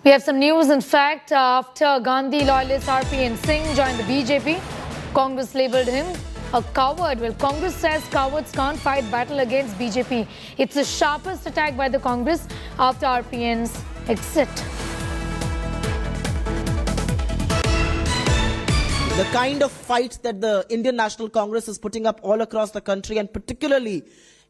We have some news, in fact, after Gandhi loyalist RPN Singh joined the BJP, Congress labelled him a coward. Well, Congress says cowards can't fight battle against BJP. It's the sharpest attack by the Congress after RPN's exit. The kind of fight that the Indian National Congress is putting up all across the country, and particularly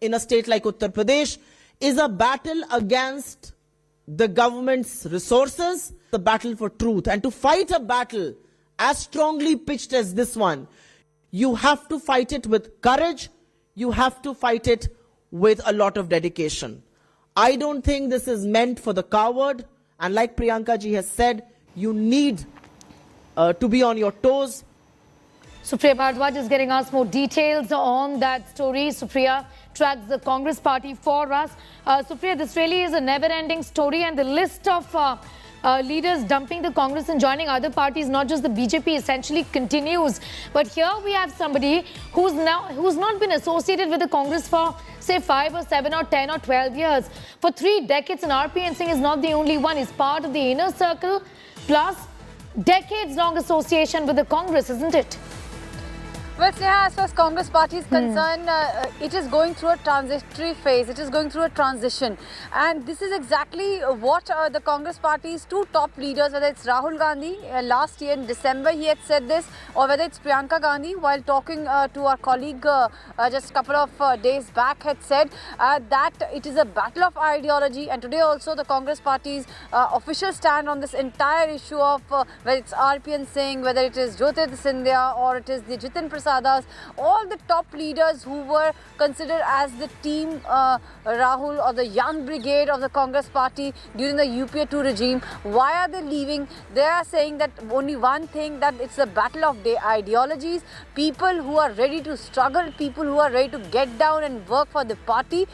in a state like Uttar Pradesh, is a battle against the government's resources, the battle for truth. And to fight a battle as strongly pitched as this one, you have to fight it with courage, you have to fight it with a lot of dedication. I don't think this is meant for the coward, and like Priyanka ji has said, you need to be on your toes. Supriya Bharadwaj is getting us more details on that story. Supriya tracks the Congress party for us. Supriya, this really is a never-ending story, and the list of leaders dumping the Congress and joining other parties, not just the BJP, essentially continues. But here we have somebody who's not been associated with the Congress for, say, 5 or 7 or 10 or 12 years. For 3 decades, and RPN Singh is not the only one. He's part of the inner circle, plus decades-long association with the Congress, isn't it? Well, Sneha, as far as Congress party is concerned, it is going through a transitory phase. It is going through a transition. And this is exactly what the Congress party's 2 top leaders, whether it's Rahul Gandhi, last year in December he had said this, or whether it's Priyanka Gandhi, while talking to our colleague just a couple of days back, had said that it is a battle of ideology. And today also the Congress party's official stand on this entire issue of whether it's RPN Singh, whether it is Jyotir Scindia, or it is the Jitin Prasad, all the top leaders who were considered as the team Rahul, or the young brigade of the Congress party during the UPA 2 regime. Why are they leaving? They are saying that only one thing, that it's a battle of ideologies. People who are ready to struggle, people who are ready to get down and work for the party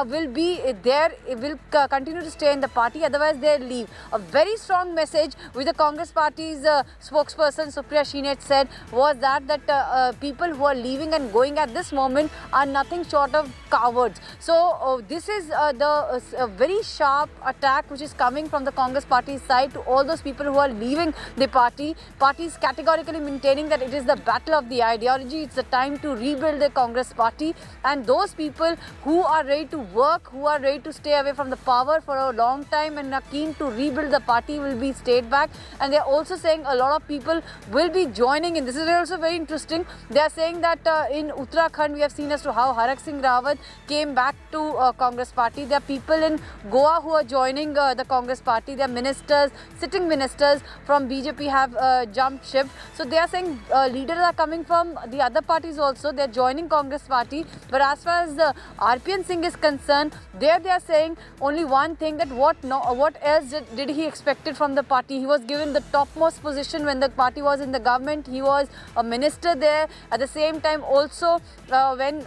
will be there, will continue to stay in the party, otherwise they'll leave. A very strong message which the Congress party's spokesperson Supriya Shrinate said was that people who are leaving and going at this moment are nothing short of cowards. So this is the very sharp attack which is coming from the Congress party's side to all those people who are leaving the party. Party is categorically maintaining that it is the battle of the ideology. It's the time to rebuild the Congress party, and those people who are ready to work, who are ready to stay away from the power for a long time and are keen to rebuild the party will be stayed back. And they're also saying a lot of people will be joining in. This is also very interesting. They are saying that in Uttarakhand we have seen as to how Harak Singh Rawat came back to Congress party. There are people in Goa who are joining the Congress party. Their ministers, sitting ministers from BJP have jumped ship. So they are saying leaders are coming from the other parties also. They are joining Congress party. But as far as the RPN Singh is concerned, there they are saying only one thing, that what else did he expected from the party? He was given the topmost position when the party was in the government. He was a minister there. At the same time also when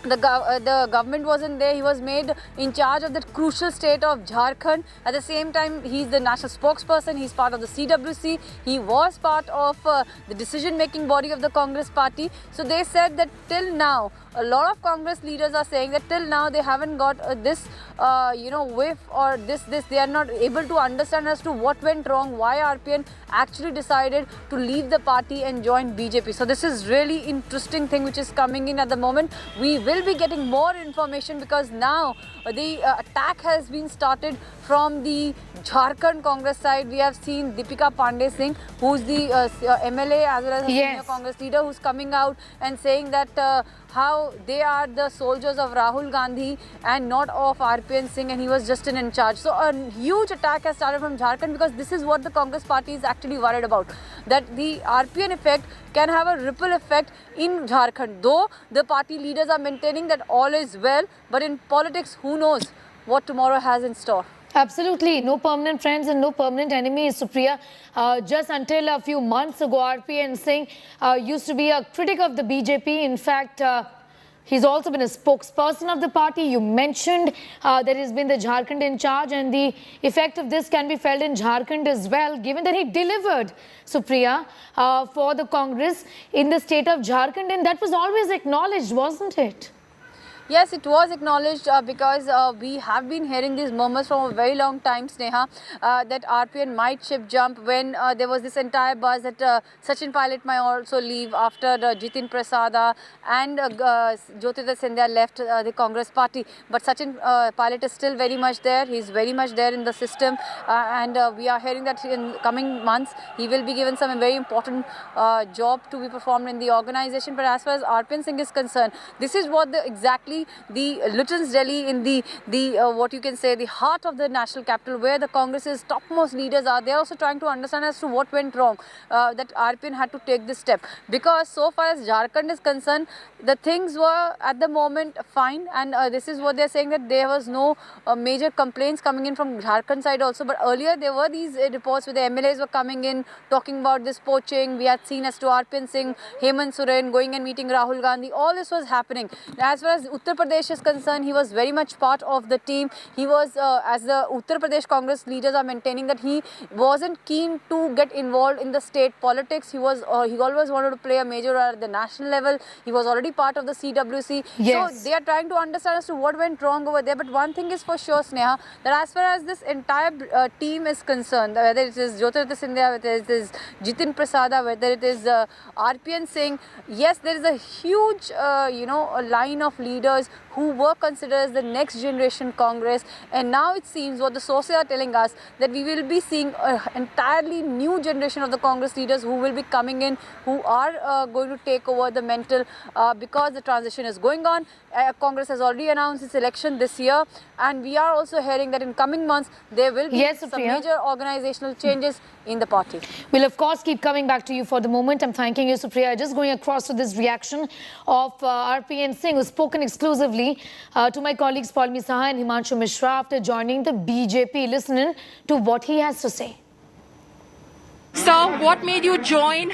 the government wasn't there, he was made in charge of the crucial state of Jharkhand. At the same time, he's the national spokesperson, he's part of the CWC, he was part of the decision-making body of the Congress party. So they said that till now, a lot of Congress leaders are saying that till now they haven't got this whiff, or this they are not able to understand as to what went wrong, why RPN actually decided to leave the party and join BJP. So this is really interesting thing which is coming in at the moment. We will be getting more information, because now the attack has been started from the Jharkhand Congress side. We have seen Deepika Pandey Singh, who's the MLA as well as a senior Congress leader, who's coming out and saying that how they are the soldiers of Rahul Gandhi and not of RPN Singh, and he was just in charge. So a huge attack has started from Jharkhand, because this is what the Congress party is actually worried about, that the RPN effect can have a ripple effect in Jharkhand. Though the party leaders are maintaining that all is well, but in politics, who knows what tomorrow has in store. Absolutely. No permanent friends and no permanent enemies, Supriya. Just until a few months ago, RPN Singh used to be a critic of the BJP. In fact, he's also been a spokesperson of the party. You mentioned there has been the Jharkhand in charge, and the effect of this can be felt in Jharkhand as well, given that he delivered, Supriya, for the Congress in the state of Jharkhand, and that was always acknowledged, wasn't it? Yes, it was acknowledged because we have been hearing these murmurs from a very long time, Sneha, that RPN might ship jump when there was this entire buzz that Sachin Pilot might also leave after Jitin Prasada and Jyotirtha Scindia left the Congress party. But Sachin Pilot is still very much there. He's very much there in the system, and we are hearing that in coming months he will be given some very important job to be performed in the organization. But as far as RPN Singh is concerned, this is what exactly the Luton's Delhi in the what you can say the heart of the national capital, where the Congress's topmost leaders are. They are also trying to understand as to what went wrong, that RPN had to take this step, because so far as Jharkhand is concerned, the things were at the moment fine, and this is what they are saying, that there was no major complaints coming in from Jharkhand side also. But earlier there were these reports where the MLAs were coming in talking about this poaching. We had seen as to RPN Singh, Hemant Soren going and meeting Rahul Gandhi. All this was happening. As far as Uttar Pradesh is concerned, he was very much part of the team. He was, as the Uttar Pradesh Congress leaders are maintaining, that he wasn't keen to get involved in the state politics. He always wanted to play a major role at the national level. He was already part of the CWC. Yes. So they are trying to understand as to what went wrong over there. But one thing is for sure, Sneha, that as far as this entire team is concerned, whether it is Jyotirtha Scindia, whether it is Jitin Prasada, whether it is RPN Singh, yes, there is a huge, a line of leaders who were considered as the next generation Congress, and now it seems what the sources are telling us, that we will be seeing an entirely new generation of the Congress leaders who will be coming in, who are going to take over the mantle, because the transition is going on. Congress has already announced its election this year, and we are also hearing that in coming months there will be some major organizational changes in the party. We'll of course keep coming back to you for the moment. I'm thanking you, Supriya. Just going across to this reaction of RPN Singh, who's spoken exclusively to my colleagues Paulmi Saha and Himanshu Mishra after joining the BJP. Listen in to what he has to say. Sir, what made you join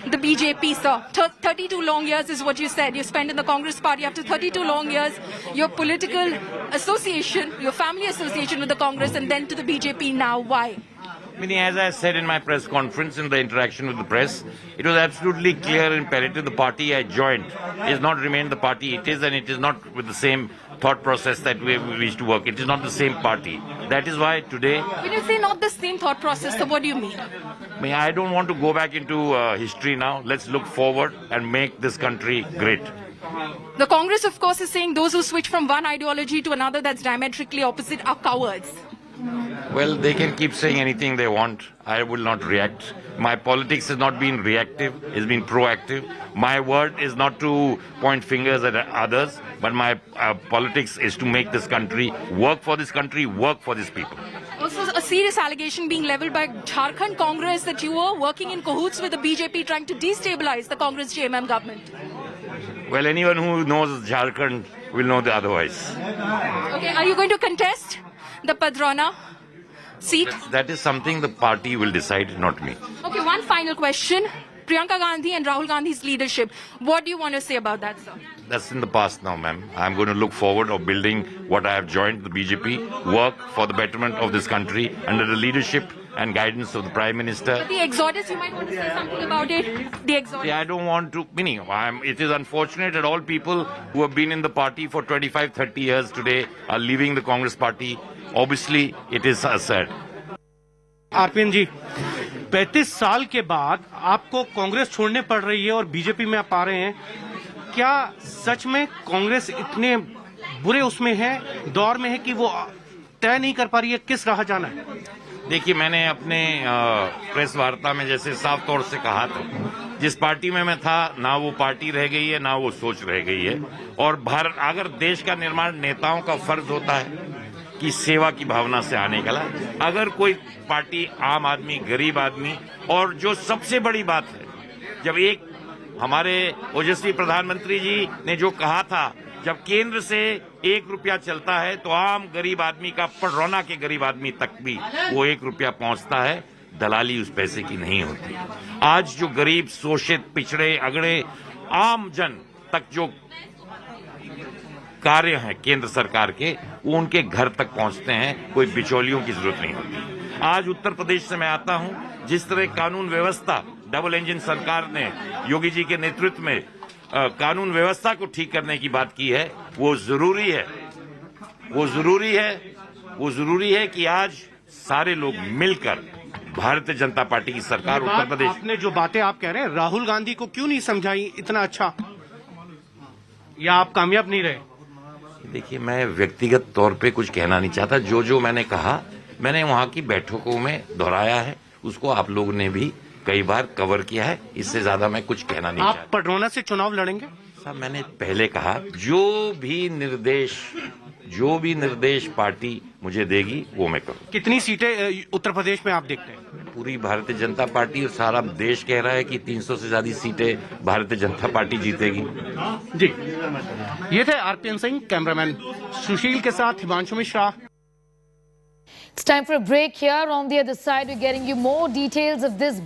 the BJP, sir? 32 long years is what you said. You spent in the Congress party. After 32 long years, your political association, your family association with the Congress, and then to the BJP now. Why? Meaning, as I said in my press conference, in the interaction with the press, it was absolutely clear and imperative the party I joined is not remain the party it is, and it is not with the same thought process that we wish to work. It is not the same party. That is why today... When you say not the same thought process, so what do you mean? I don't want to go back into history now. Let's look forward and make this country great. The Congress, of course, is saying those who switch from one ideology to another that's diametrically opposite are cowards. Well, they can keep saying anything they want. I will not react. My politics has not been reactive, it's been proactive. My word is not to point fingers at others, but my politics is to make this country, work for this people. Also, a serious allegation being leveled by Jharkhand Congress that you were working in cahoots with the BJP trying to destabilize the Congress JMM government. Well, anyone who knows Jharkhand will know the otherwise. Okay, are you going to contest the Padrana seat? That is something the party will decide, not me. Okay, one final question. Priyanka Gandhi and Rahul Gandhi's leadership. What do you want to say about that, sir? That's in the past now, ma'am. I'm going to look forward of building what I have joined, the BJP, work for the betterment of this country under the leadership and guidance of the Prime Minister. But the exodus, you might want to say something about it. The exodus. Yeah, I don't want to, it is unfortunate that all people who have been in the party for 25, 30 years today are leaving the Congress party. Obviously, it is sad. RPN ji 35 साल के बाद आपको कांग्रेस छोड़ने पड़ रही है और BJP में आप आ रहे हैं, क्या सच में कांग्रेस इतने बुरे उसमें है, दौर में है कि वो तय नहीं कर पा रही है किस राह जाना है? देखिए, मैंने अपने प्रेस वार्ता में जैसे साफ तौर से कहा था, जिस पार्टी में मैं था ना वो पार्टी रह गई है ना वो सोच रह गई है। और अगर देश का निर्माण नेताओं का फर्ज होता है कि सेवा की भावना से आने का, अगर कोई पार्टी आम आदमी, गरीब आदमी, और जो सबसे बड़ी बात है, जब एक हमारे ओजस्वी प्रधानमंत्री जी ने जो कहा था, जब केंद्र से 1 रुपया चलता है तो आम गरीब आदमी का, पडरौना के गरीब आदमी तक भी वो 1 रुपया पहुंचता है, दलाली उस पैसे की नहीं होती। आज जो गरीब, शोषित, पिछड़े, अगड़े आम जन तक जो कार्य हैं केंद्र सरकार के, वो उनके घर तक पहुंचते हैं, कोई बिचौलियों की जरूरत नहीं होती। आज उत्तर प्रदेश से मैं आता हूं, जिस तरह कानून व्यवस्था डबल इंजन सरकार ने योगी जी के नेतृत्व में कानून व्यवस्था को ठीक करने की बात की है, वो जरूरी है। वो जरूरी है कि आज सारे लोग मिलकर भारतीय जनता पार्टी की सरकार उत्तर प्रदेश। आपने जो बातें आप कह रहे हैं, राहुल गांधी को क्यों नहीं समझाई इतना अच्छा, या आप कामयाब नहीं रहे? देखिए, मैं व्यक्तिगत तौर पे कुछ कहना नहीं चाहता। जो मैंने कहा, मैंने वहां की बैठकों में दोहराया है, उसको आप लोगों ने भी कई बार कवर किया है। इससे ज्यादा मैं कुछ कहना नहीं चाहता। आप पडरौना से चुनाव लड़ेंगे? साहब, मैंने पहले कहा, जो भी निर्देश पार्टी मुझे देगी वो मैं करूँ। कितनी सीटें उत्तर प्रदेश में आप देखते हैं? पूरी भारतीय जनता पार्टी और सारा देश कह रहा है कि 300 से ज्यादा सीटें भारतीय जनता पार्टी जीतेगी। जी, ये थे आरपीएन सिंह, कैमरामैन सुशील के साथ Himanshu Mishra. It's time for a break here. On the other side, we're getting you more details of this